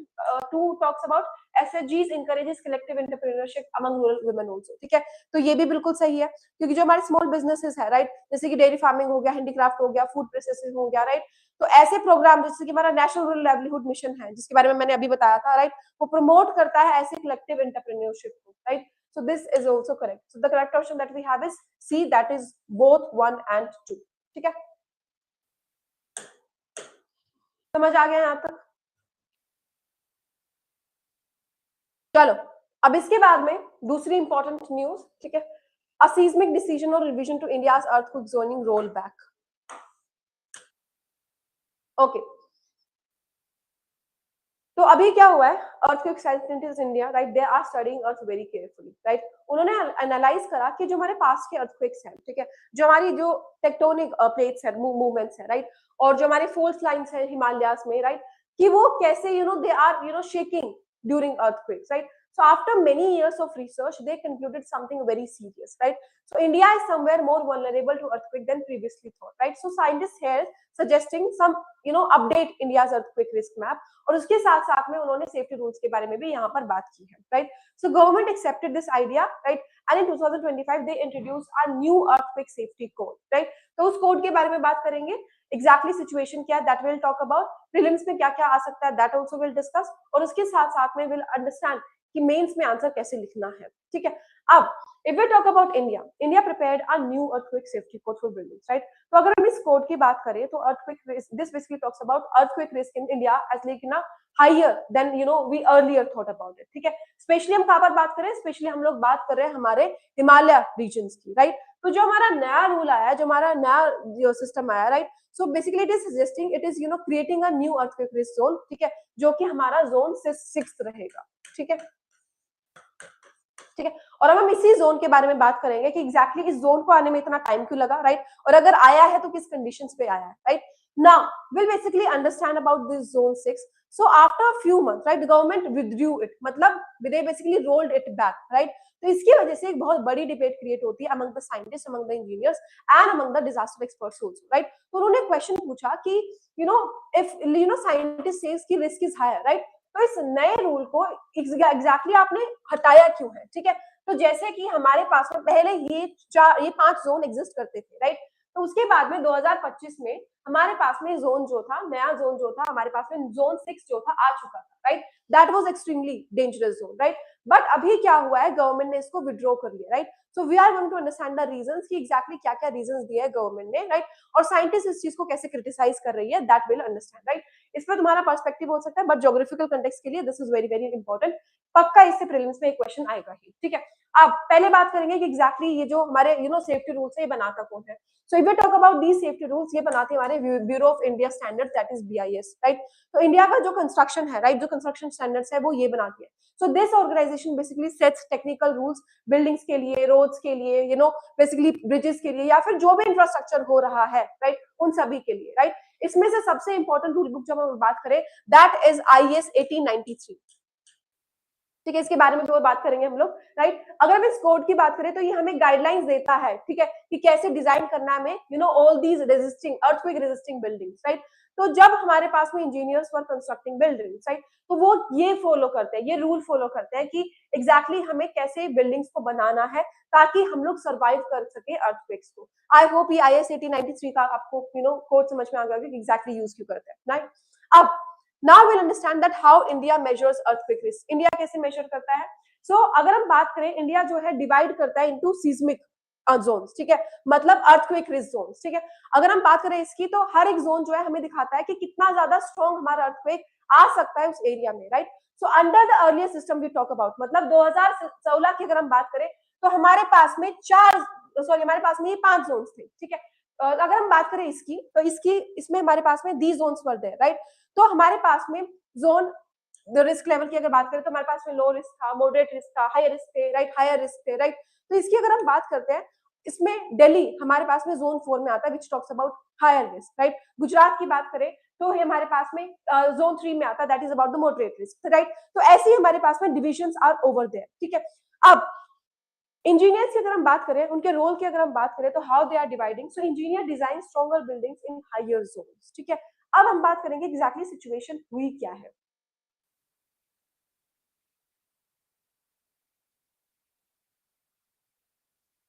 2 talks about SHGs encourages collective entrepreneurship among rural women also, ठीक है। तो ये भी बिल्कुल सही है, क्योंकि जो हमारे स्मॉल बिजनेसेस है, राइट, जैसे कि डेयरी फार्मिंग हो गया, हैंडीक्राफ्ट हो गया, फूड प्रोसेसिंग हो गया, राइट। तो ऐसे प्रोग्राम जैसे कि हमारा नेशनल रूरल लाइवलीहुड मिशन है, जिसके बारे में मैंने अभी बताया था, राइट, वो प्रमोट करता है ऐसे कलेक्टिव एंटरप्रेन्योरशिप को, right. So this is also correct. So the correct option that we have is C, that is both 1 and 2, ठीक है। समझ आ गया यहाँ तक? चलो अब इसके बाद में दूसरी इंपॉर्टेंट न्यूज, ठीक है। A seismic decision or revision to India's earthquake zoning rollback. Okay. तो अभी क्या हुआ है, earthquake scientists in India, right, they are studying earth very carefully, right। उन्होंने एनालाइज करा कि जो हमारे पास के earthquakes हैं, ठीक है, जो हमारी जो टेक्टोनिक प्लेट्स है, मूवमेंट्स है, राइट, और जो हमारे फोल्ट लाइंस है हिमालयास में, राइट, कि वो कैसे they are shaking during earthquakes, right. So after many years of research, they concluded something very serious, right? So India is somewhere more vulnerable to earthquake than previously thought, right? So scientists here suggesting some, update India's earthquake risk map, और उसके साथ साथ में उन्होंने सेफ्टी रूल्स के बारे में भी यहाँ पर बात की है, right? So government accepted this idea, right? And in 2025 they introduced a new earthquake safety code, right? तो उस कोड के बारे में बात करेंगे, एग्जैक्टली सिचुएशन क्या है that will talk about, prelims में क्या क्या आ सकता है दैट आल्सो विल डिस्कस, और उसके साथ साथ में विल अंडरस्टैंड कि मेंस में आंसर कैसे लिखना है, ठीक है? अब if we talk about India prepared a new earthquake safety code for buildings, right? तो अगर हम इस कोड की बात करें तो earthquake risk, this basically talks about earthquake risk in India as like ना higher than we earlier thought about it, ठीक है? स्पेशली हम कहाँ पर बात करें, स्पेशली हम लोग बात कर रहे हैं हमारे हिमालय रीजन्स की, राइट? तो जो हमारा नया रूल आया, जो हमारा नया सिस्टम आया, right? So basically it is suggesting, it is creating a new earthquake risk zone, ठीक है? जो कि हमारा जोन 6 रहेगा, ठीक है? ठीक है, और अब हम इसी जोन के बारे में बात करेंगे कि एग्जैक्टली इस जोन को आने में इतना टाइम क्यों लगा, राइट? और अगर आया है तो किस कंडीशंस पे आया है, right? Now we'll basically understand about this zone 6. So after a few months, right, the government withdrew it, मतलब they basically rolled it back, right? तो इसकी वजह से एक बहुत बड़ी डिबेट क्रिएट होती है among the scientists, among the engineers and among the disaster experts also, right? तो उन्होंने क्वेश्चन पूछा कि if scientist says कि risk is higher, right? तो इस नए रूल को एग्जैक्टली आपने हटाया क्यों है, ठीक है? तो जैसे कि हमारे पास में पहले ये 5 जोन एग्जिस्ट करते थे, राइट? तो उसके बाद में 2025 में हमारे पास में जोन जो था, नया जोन जो था हमारे पास में जोन 6 जो था आ चुका था, right? That was extremely dangerous zone, right? But अभी क्या हुआ है, गवर्नमेंट ने इसको विड्रॉ कर लिया, right? So we are going to understand the reasons कि एग्जैक्टली क्या क्या रीजंस दिए है गवर्नमेंट ने, राइट? और साइंटिस्ट इस चीज को कैसे क्रिटिसाइज कर रही है, दैट विल अंडरस्टैंड, राइट? इस पर तुम्हारा पर्सपेक्टिव हो सकता है, बट ज्योग्राफिकल कंटेक्स्ट के लिए this is very very important, पक्का इससे प्रीलिम्स में एक क्वेश्चन आएगा ही, ठीक है? अब पहले बात करेंगे कि एग्जैक्टली ये जो हमारे सेफ्टी रूल्स है ये बनाता कौन है। So if we talk about these safety rules, ये बनाते हैं हमारे bureau of India standards, that is BIS, right? तो इंडिया का जो कंस्ट्रक्शन है, राइट, जो कंस्ट्रक्शन स्टैंडर्ड्स है वो ये बनाती है। So this organisation basically sets technical rules buildings के लिए, रोड्स के लिए, बेसिकली ब्रिजेस के लिए, या फिर जो भी इंफ्रास्ट्रक्चर हो रहा है, राइट, उन सभी के लिए, राइट? इसमें से सबसे इंपॉर्टेंट रूल बुक जब हम बात करें दैट इज आईएस 1893, ठीक है? इसके बारे में तो बात करेंगे हम लोग, राइट? अगर हम इस कोड की बात करें तो ये हमें गाइडलाइंस देता है, ठीक है, कि कैसे डिजाइन करना है हमें all these resisting earthquake resisting buildings, right? तो जब हमारे पास में इंजीनियर्स वर कंस्ट्रक्टिंग बिल्डिंग्स, राइट, तो वो ये फॉलो करते हैं, ये रूल फॉलो करते हैं कि एग्जैक्टली हमें कैसे बिल्डिंग्स को बनाना है ताकि हम लोग सर्वाइव कर सके अर्थक्वेक्स को। आई होप ये आईएस 1893 का आपको कोड समझ में आ गया कि एग्जैक्टली यूज क्यों करते हैं, राइट? अब now we'll understand that how India measures earthquake risk. India कैसे measure करता है? So अगर हम बात करें, इंडिया जो है डिवाइड करता है into seismic zones, ठीक है, मतलब earthquake risk zones, ठीक है? अगर हम बात करें इसकी तो हर एक जोन जो है हमें दिखाता है कि कितना ज्यादा स्ट्रॉन्ग हमारा earthquake आ सकता है उस एरिया में, right? So under the earlier system we talk about, मतलब 2016 की अगर हम बात करें तो हमारे पास में हमारे पास में ये 5 जोन्स थे, ठीक है? अगर हम बात करें इसकी तो इसमें हमारे पास में दी जोन्स वर देयर, राइट? तो हमारे पास में जोन रिस्क लेवल की अगर बात करें तो हमारे पास में लो रिस्क था, मॉडरेट रिस्क था, हायर रिस्क थे, राइट, हायर रिस्क थे, राइट? तो इसकी अगर हम बात करते हैं, इसमें दिल्ली हमारे पास में जोन 4 में आता है which talks about higher risk, right? Gujarat की बात करें तो ये हमारे पास में जोन 3 में आता है that is about the moderate risk, right? तो ऐसे ही हमारे पास में डिविजन्स आर ओवर देयर, ठीक है? अब इंजीनियर्स की अगर हम बात करें, उनके रोल की अगर हम बात करें तो how they are dividing, so engineer design stronger buildings in higher zones, ठीक है? अब हम बात करेंगे एग्जैक्टली सिचुएशन हुई क्या है।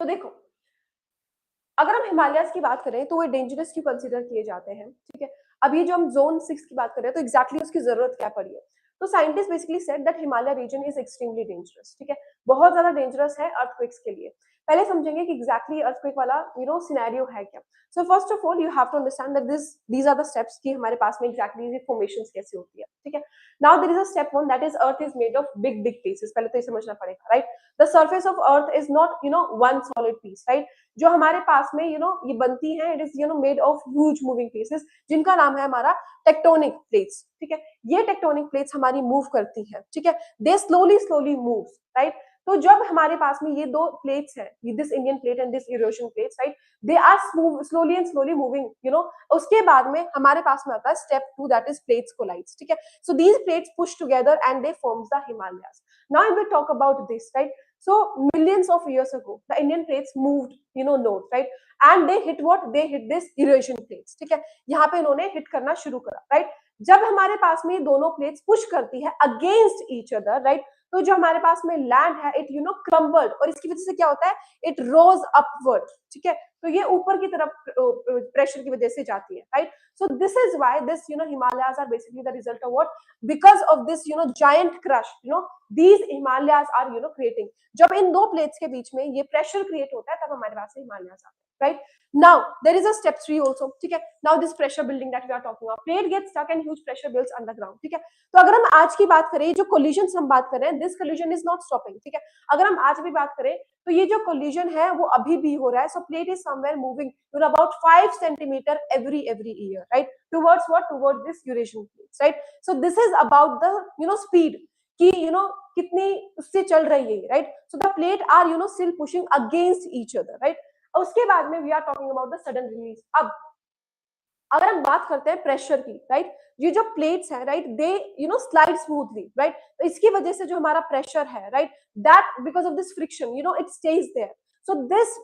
तो देखो, अगर हम हिमालयस की बात करें तो वो डेंजरस क्यों कंसीडर किए जाते हैं, ठीक है? अभी जो हम जोन 6 की बात कर रहे हैं तो एग्जैक्टली उसकी जरूरत क्या पड़ी है? तो scientist basically said that Himalaya region is extremely dangerous, ठीक है? बहुत ज्यादा डेंजरस है अर्थक्वेक्स के लिए। पहले समझेंगे कि एग्जैक्टली अर्थक्वेक वाला सिनेरियो है क्या। So first of all you have to understand that these are the steps कि हमारे पास में एग्जैक्टली ये फॉर्मेशंस कैसे होती है, ठीक है? Now there is a step 1 that is earth is made of big big pieces, पहले तो ये समझना पड़ेगा, right? The surface of earth is not one solid piece, right? जो हमारे पास में ये बनती है, it is made of huge moving pieces जिनका नाम है हमारा टेक्टोनिक प्लेट्स, ठीक है? ये टेक्टोनिक प्लेट्स हमारी मूव करती हैं, ठीक है? They slowly slowly moves, right? तो जब हमारे पास में ये दो प्लेट्स है, this Indian plate and this Eurasian plates, right, they are slowly and slowly moving, उसके बाद में हमारे पास में आता है step 2, that is plates collides, ठीक है। So these plates push together and they forms the Himalayas. Now we talk about this, right. So millions of years ago, the Indian plates moved, north, right? And they hit what? They hit this Eurasian plates, ठीक है। यहाँ पे इन्होंने हिट करना शुरू करा, राइट। जब हमारे पास में दोनों प्लेट्स पुश करती है अगेंस्ट ईच अदर, राइट, तो जो हमारे पास में लैंड है इट क्रम्बल्ड, और इसकी वजह से क्या होता है, इट रोज अपवर्ड, ठीक है। तो ये ऊपर की तरफ प्रेशर की वजह से जाती है, right. So this is why this Himalayas are basically the result of what, because of this giant crush, these Himalayas are creating। जब इन दो प्लेट्स के बीच में ये प्रेशर क्रिएट होता है तब हमारे पास हिमालयाज आते हैं, right. Now there is a step 3 also, ठीक है। Now this pressure building that we are talking about, plate gets stuck and huge pressure builds underground, ठीक है। तो अगर हम आज की बात करें, जो कोलिजन हम बात कर रहे हैं, this collision is not stopping, ठीक है। अगर हम आज भी बात करें तो ये जो कोलिजन है वो अभी भी हो रहा है। So plate is somewhere moving about 5 centimetre every year, right, towards what, towards this Eurasian plates, right. So this is about the speed कि कितनी उससे चल रही है, right. So the plate are still pushing against each other, right. उसके बाद में we are talking about the sudden release. अब अगर हम बात करते हैं प्रेशर की, राइट, ये जो प्लेट्स है, right, they slide smoothly, right. तो इसकी वजह से जो हमारा प्रेशर है, right, that because of this friction it stays there. So this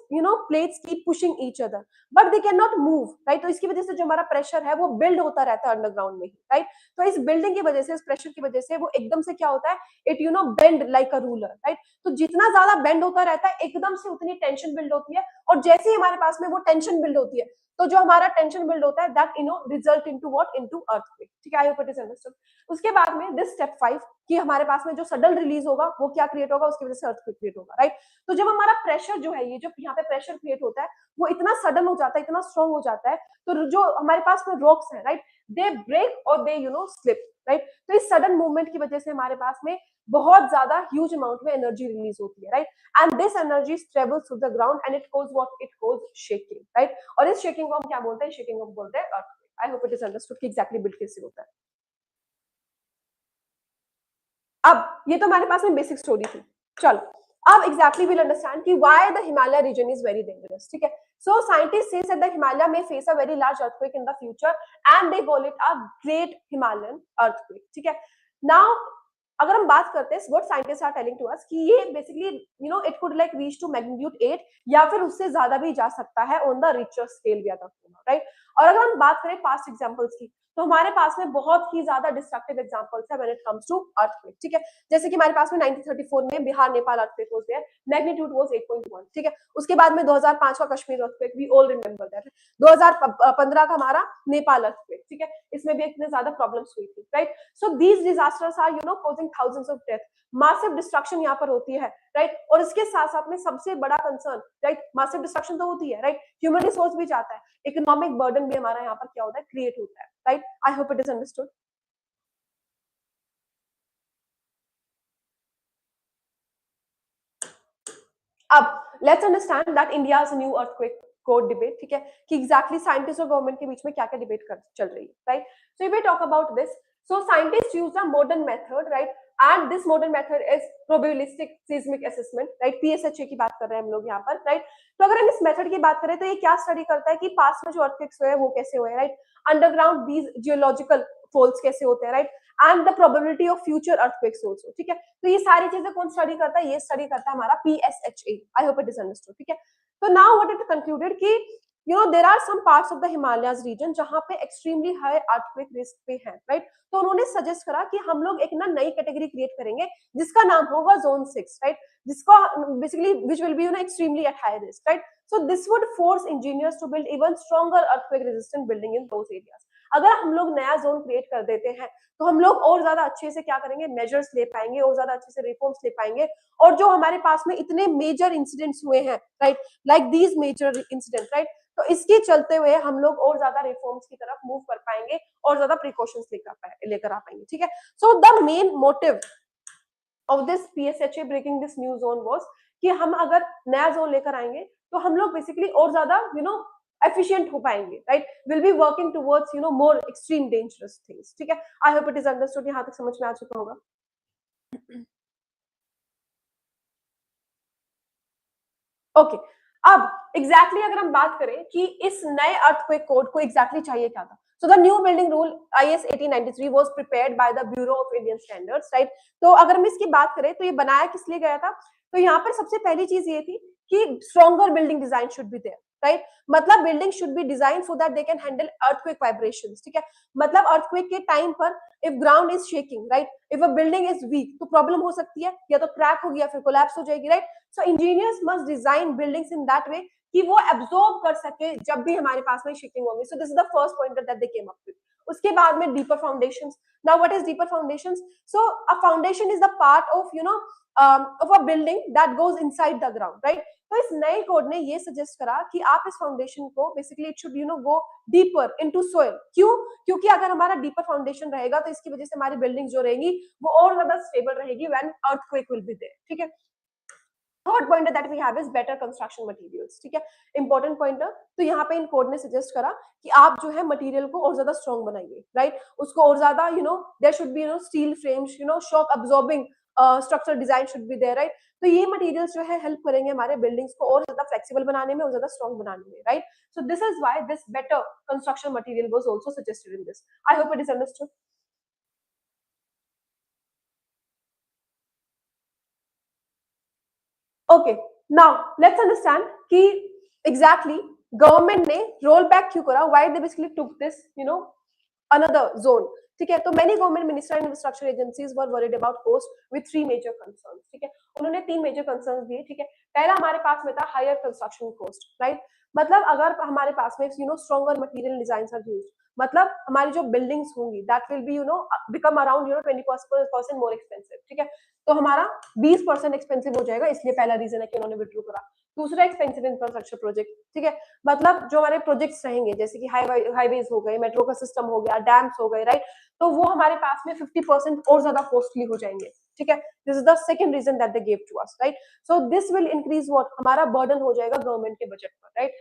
plates keep pushing each other but they can not move, right. तो इसकी वजह से जो हमारा प्रेशर है वो बिल्ड होता रहता है अंडरग्राउंड में ही, राइट। तो इस बिल्डिंग की वजह से, इस प्रेशर की वजह से वो एकदम से क्या होता है, it bend like a ruler, right. तो जितना ज्यादा बेंड होता रहता है एकदम से उतनी टेंशन बिल्ड होती है, और जैसे ही हमारे पास में वो टेंशन बिल्ड होती है तो जो हमारा टेंशन बिल्ड होता है that result into what, into earthquake, ठीक है। I hope it is understood. उसके बाद में दिस स्टेप 5 कि हमारे पास में जो सडन रिलीज होगा वो क्या क्रिएट होगा, उसकी वजह से अर्थक्वेक क्रिएट होगा, राइट। तो जब हमारा प्रेशर जो है, ये जो यहाँ पे प्रेशर क्रिएट होता है वो इतना सडन हो जाता है, इतना स्ट्रॉन्ग हो जाता है, तो जो हमारे पास में रॉक्स है, राइट, दे ब्रेक और दे स्लिप, राइट। तो इस सडन मूवमेंट की वजह से हमारे पास में बहुत ज्यादा ह्यूज अमाउंट में एनर्जी रिलीज होती है, right. And this energy travels through the ground and it cause what, it cause shaking, right. और इस शेकिंग को हम क्या बोलते हैं, शेकिंग को बोलते हैं earthquake. I hope it is understood कि एग्जैक्टली बिल्ड कैसे होता है। अब ये तो हमारे पास में बेसिक स्टोरी थी। चलो अब एग्जैक्टली विल अंडरस्टैंड कि why the Himalaya region is very dangerous, ठीक है। So scientist says that the Himalaya में face a very large earthquake in the future and they call it a great Himalayan earthquake, ठीक है। नाउ अगर हम बात करते हैं what scientist are telling to us कि ये basically it could like reach to magnitude 8 या फिर उससे ज्यादा भी जा सकता है on the Richter scale we are talking about, right. और अगर हम बात करें पास्ट एग्जांपल्स की तो हमारे पास में बहुत ही ज्यादा डिस्ट्रक्टिव एग्जांपल्स है when it comes to earthquake, ठीक है। जैसे कि हमारे पास में 1934 में Bihar Nepal earthquake was there, magnitude was 8.1, ठीक है। उसके बाद में 2005 का Kashmir earthquake, we all remember that. 2015 का हमारा नेपाल अर्थक्वेक, ठीक है, इसमें भी इतने ज्यादा प्रॉब्लम्स हुई थी, right. So these disasters are causing thousands of death, massive destruction यहाँ पर होती है, राइट। और इसके साथ साथ में सबसे बड़ा कंसर्न, राइट, मासिव डिस्ट्रक्शन तो होती है, राइट, ह्यूमन रिसोर्स भी जाता है, इकोनॉमिक बर्डन भी हमारा यहाँ पर क्या होता है, क्रिएट होता है, right. I hope it is understood. अब let's understand that India's new earthquake code debate, ठीक है, कि एग्जैक्टली साइंटिस्ट और गवर्नमेंट के बीच में क्या क्या डिबेट चल रही है, right. So we talk about this. So scientist use a modern method, right, and this modern method is probabilistic seismic assessment, right, PSHA की बात कर रहे हैं हम लोग यहाँ पर, राइट। तो अगर हम इस मेथड की बात करें तो ये क्या स्टडी करता है कि पास्ट में जो अर्थक्वेक्स हुए हैं वो कैसे हुए, right, underground these geological faults कैसे होते हैं, right, and the probability of future earthquakes also, ठीक है। तो ये सारी चीजें कौन स्टडी करता है, ये स्टडी करता है हमारा PSHA. I hope it is understood, ठीक है। तो नाउ व्हाट इट कंक्लूडेड कि there are some parts of the Himalayas region जहां पे एक्सट्रीमली हाई अर्थक्वेक रिस्क पे है, राइट। तो उन्होंने सजेस्ट करा कि हम लोग एक ना नई कैटेगरी क्रिएट करेंगे जिसका नाम होगा जोन 6, राइट, जिसका basically which will be extremely at high risk, right. So this would force engineers to build even stronger earthquake resistant building in those areas. अगर हम लोग नया जोन क्रिएट कर देते हैं तो हम लोग और ज्यादा अच्छे से क्या करेंगे, मेजर्स ले पाएंगे, और ज्यादा अच्छे से रिफॉर्म्स ले पाएंगे, और जो हमारे पास में इतने मेजर इंसिडेंट्स हुए हैं, right, like these major incident, right, तो इसके चलते हुए हम लोग और ज्यादा रिफॉर्म्स की तरफ मूव कर पाएंगे और ज्यादा प्रिकॉशंस लेकर आ पाएंगे, ठीक है। So the main motive of this PSHA breaking this new zone was कि हम अगर नया जोन लेकर आएंगे तो हम लोग बेसिकली और ज्यादा एफिशिएंट हो पाएंगे, right, will be working towards more extreme dangerous things, ठीक है। I hope it is understood, यहाँ तक समझ में आ चुका होगा। ओके, अब एग्जैक्टली अगर हम बात करें कि इस नए अर्थक्वेक कोड को एग्जैक्टली चाहिए क्या था, so the new building rule IS 1893 was prepared by the bureau of Indian standards, right. तो अगर हम इसकी बात करें तो ये बनाया किस लिए गया था, तो यहाँ पर सबसे पहली चीज ये थी कि stronger building design should be there, right. मतलब building should be design so that they can handle earthquake vibrations, ठीक है। मतलब अर्थक्वेक के टाइम पर if ground is shaking, right, if a building is weak, तो प्रॉब्लम हो सकती है, या तो क्रैक होगी या फिर कोलैप्स हो जाएगी, right. So engineers must design buildings in that way कि वो एब्जॉर्ब कर सके जब भी हमारे पास में शेकिंग होगी। सो this is the first pointer that they came up with. उसके बाद में deeper foundations. Now what is deeper foundations? So a foundation is the part of of a building that goes inside the ground, right. तो इस नए कोड ने ये सजेस्ट करा कि आप इस फाउंडेशन को basically it should go deeper into soil. क्यों? क्योंकि अगर हमारा डीपर फाउंडेशन रहेगा तो इसकी वजह से हमारी बिल्डिंग जो रहेगी वो और ज्यादा स्टेबल रहेगी when earthquake will be there, ठीक है। Third pointer that we have is better construction materials, ठीक है, इंपॉर्टेंट पॉइंटर। तो यहाँ पे इन कोड ने सजेस्ट करा कि आप जो है मटेरियल को और ज्यादा स्ट्रॉन्ग बनाइए, राइट। उसको और ज्यादा there should be steel frames, shock absorbing structure design should be there, right. तो ये मटेरियल्स जो है हेल्प करेंगे हमारे बिल्डिंग्स को और ज्यादा फ्लेक्सिबल बनाने में और ज्यादा स्ट्रॉन्ग बनाने में, right. So this is why this better construction material was also suggested in this. I hope it is understood. Okay, now let's understand कि एग्जैक्टली गवर्नमेंट ने रोल बैक क्यों करा, why they basically took this another zone, ठीक है। तो many government minister and infrastructure agencies were worried about cost with three major concerns, ठीक है। उन्होंने तीन मेजर कंसर्न्स दिए, ठीक है। पहला हमारे पास में था हायर कंस्ट्रक्शन कॉस्ट, राइट। मतलब अगर हमारे पास में stronger material design are used, मतलब हमारी जो बिल्डिंग्स होंगी that will be become around 20% more expensive, ठीक है। तो हमारा 20% एक्सपेंसिव हो जाएगा, इसलिए पहला रीजन है कि उन्होंने विड्रॉ करा। दूसरा एक्सपेंसिव इंफ्रास्ट्रक्चर प्रोजेक्ट, ठीक है। मतलब जो हमारे प्रोजेक्ट्स रहेंगे जैसे कि हाईवेज हो गए, मेट्रो का सिस्टम हो गया, डैम्स हो गए, राइट। तो वो हमारे पास में 50% और ज्यादा कॉस्टली हो जाएंगे, ठीक है। This is the second reason that they give to us, right. So this will increase what, हमारा बर्डन हो जाएगा गवर्नमेंट के बजट पर, राइट।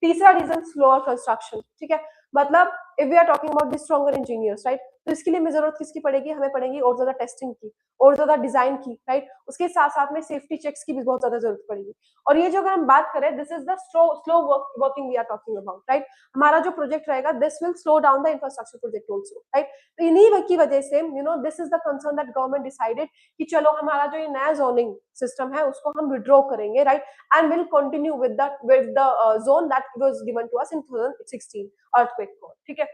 तीसरा रीजन स्लोअर कंस्ट्रक्शन, ठीक है। मतलब if we are talking about the stronger engineers, right, तो इसके लिए हमें जरूरत किसकी पड़ेगी, हमें पड़ेगी और ज्यादा टेस्टिंग की और ज्यादा डिजाइन की, राइट। उसके साथ साथ में सेफ्टी चेक्स की भी बहुत ज्यादा जरूरत पड़ेगी। और ये जो अगर हम बात करें, this is the slow working we are talking about, right. हमारा जो प्रोजेक्ट रहेगा this will slow down the infrastructure project also, right. तो इन्हीं की वजह से this is the concern that government decided कि चलो हमारा जो ये नया जोनिंग सिस्टम है उसको हम विड्रॉ करेंगे, right, and will continue with the zone that was given to us in 2016 earthquake code, ठीक है।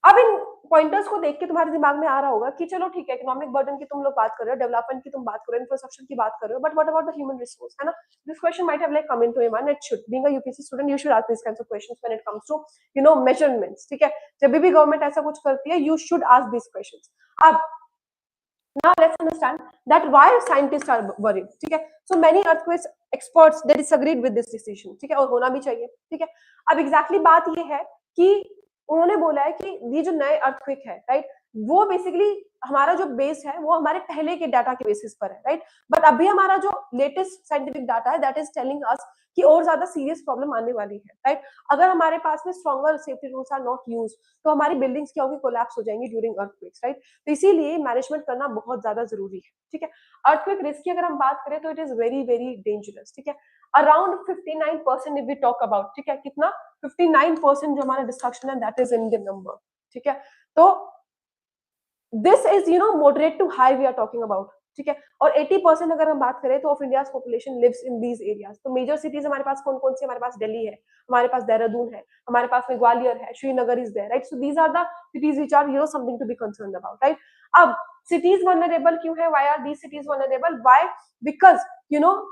अब इन पॉइंटर्स को देख के तुम्हारे दिमाग में आ रहा होगा कि चलो ठीक है, इकोनॉमिक बर्डन की तुम लोग बात कर रहे हो, डेवलपमेंट की तुम बात कर रहे हो, इंफ्रास्ट्रक्चर की बात कर रहे हो, but what about the human resource, है ना। This question might have like come into your mind, it should, being a UPSC student you should ask this kinds of questions when it comes to measurements, ठीक है। जब भी गवर्नमेंट ऐसा कुछ करती है you should ask this questions. अब now let's understand that why scientists are worried, ठीक है। so many earthquake experts they disagreed with this decision, ठीक है, और होना भी चाहिए, ठीक है। अब एग्जैक्टली बात ये है कि उन्होंने बोला है कि ये जो नए अर्थक्वेक है, राइट, वो बेसिकली हमारा जो बेस है वो हमारे पहले के डाटा के बेसिस पर है, राइट। बट अभी हमारा जो लेटेस्ट साइंटिफिक डाटा है दैट इज टेलिंग अस कि और ज्यादा सीरियस प्रॉब्लम आने वाली है, राइट। अगर हमारे पास में stronger safety rules are not use तो हमारी बिल्डिंग्स क्या होगी, कोलैप्स हो जाएंगी ड्यूरिंग अर्थक्वेक्स, राइट। तो इसीलिए मैनेजमेंट करना बहुत ज्यादा जरूरी है, ठीक है। अर्थक्वेक रिस्क की अगर हम बात करें तो it is very very dangerous, ठीक है। Around 59% if we talk about, ठीक है, कितना 59% जो हमारा डिस्ट्रक्शन है दैट इज इंडियन नंबर, ठीक है। तो this is moderate to high we are talking about, ठीक है। और 80% अगर हम बात करें तो of India's population lives in these areas. तो मेजर सिटीज हमारे पास कौन कौन सी, हमारे पास दिल्ली है, हमारे पास देहरादून है, हमारे पास में ग्वालियर है, Srinagar is there, right. So these are the cities which are something to be concerned about, right. अब cities vulnerable क्यों है, why are these cities vulnerable, why, because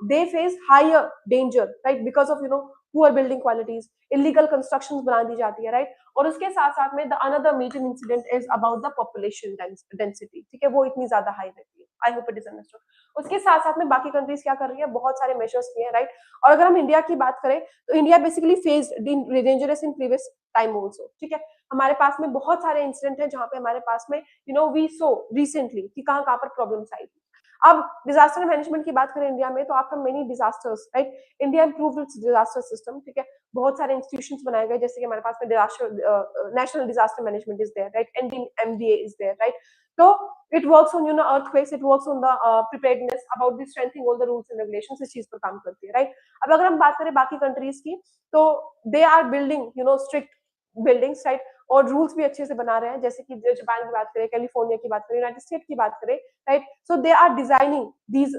they face higher danger, right, because of poor building qualities, illegal constructions बना दी जाती है, right। और उसके साथ साथ में the another major incident is about the population density, ठीक है, वो इतनी ज्यादा हाई रहती है। I hope it is understood. उसके साथ साथ में बाकी कंट्रीज क्या कर रही है, बहुत सारे मेजर्स किए हैं, राइट। और अगर हम इंडिया की बात करें तो India basically faced dangerous in previous time also, ठीक है। हमारे पास में बहुत सारे इंसिडेंट हैं जहां पे हमारे पास में वी सो रिसेंटली कि कहां कहां पर प्रॉब्लम्स आई थी। अब डिजास्टर मैनेजमेंट की बात करें इंडिया में तो after many disasters, right, India improved it's disaster system, ठीक है। बहुत सारे इंस्टीट्यूशंस बनाए गए जैसे कि हमारे पास में disaster national disaster management is there, right, NDMDA is there, right. तो It works on earthquakes, it works on the preparedness, about the strengthening all the rules and regulations, इस चीज पर काम करती है, राइट. अब अगर हम बात करें बाकी कंट्रीज की, तो they are building strict buildings, right, और रूल्स भी अच्छे से बना रहे हैं, जैसे कि जापान की बात करें, कैलिफोर्निया की बात करें, यूनाइटेड स्टेट की बात करें, right. So they are designing these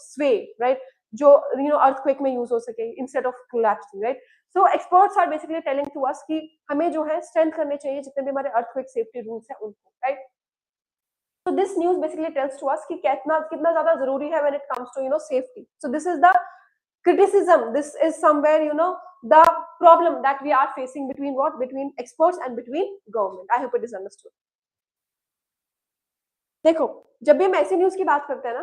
sway, right, जो अर्थक्वेक में यूज हो सके instead of collapsing, right. So experts are basically telling to us कि हमें जो है स्ट्रेंथ करने चाहिए जितने भी हमारे अर्थक्वेक सेफ्टी रूल्स हैं उनको, right. So this news basically tells to us कि कितना कितना ज़्यादा ज़रूरी है when it comes to safety. So this is the criticism. This is somewhere the problem that we are facing between what? Between experts and between government. I hope it is understood. देखो, जब भी हम ऐसी न्यूज की बात करते हैं ना,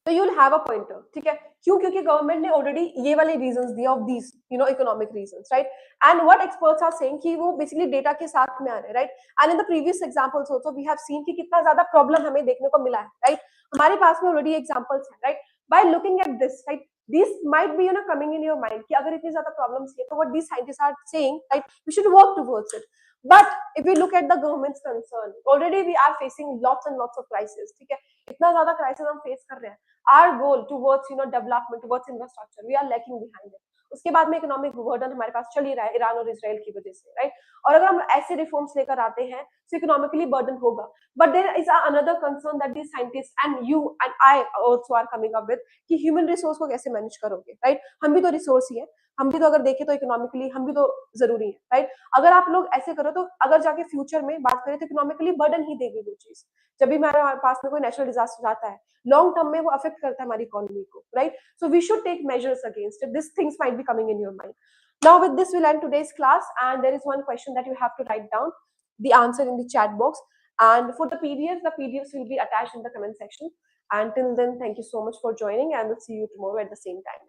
तो you will have a pointer, ठीक है. क्यों? क्योंकि गवर्नमेंट ने ऑलरेडी ये वाले रीजंस दिए of these economic reasons, right. And what experts are saying कि वो बेसिकली डेटा के साथ में आ रहे हैं, right. And in the previous examples also we have seen कि कितना ज्यादा प्रॉब्लम हमें देखने को मिला है, राइट. हमारे पास में ऑलरेडी एग्जांपल्स हैं, right. By looking at this, right, this might be coming in your mind कि अगर इतनी ज्यादा प्रॉब्लम्स है तो what these scientists are saying, right, we should work towards it. But if we look at the government's concern, already we are facing lots and lots of crises, ठीक है. इतना ज्यादा क्राइसिस हम फेस कर रहे हैं. Our goal towards development, towards infrastructure, we are lacking behind it. उसके बाद में इकोनॉमिक बर्डन हमारे पास चल ही रहा है इरान और इसराइल की वजह से, राइट. और अगर हम ऐसे रिफॉर्म्स लेकर आते हैं तो इकोनॉमिकली बर्डन होगा. But there is another concern that these scientist and you and I also are coming up with कि ह्यूमन रिसोर्स को कैसे मैनेज करोगे, राइट. हम भी तो रिसोर्स ही है, हम भी तो अगर देखें तो इकोनॉमिकली हम भी तो जरूरी है, राइट. अगर आप लोग ऐसे करो तो अगर जाके फ्यूचर में बात करें तो इकोनॉमिकली बर्डन ही देगी वो चीज. जब भी हमारे पास में कोई नेचुरल डिजास्टर आता है, लॉन्ग टर्म में वो अफेक्ट करता है हमारी इकोनॉमी को, right. So we should take measures against it. This things might be coming in your mind. Now with this we'll end today's class, and there is one question that you have to write down the answer in the chat box, and for the PDFs will be attached in the comment section. And till then, thank you so much for joining, and we'll see you tomorrow at the same time.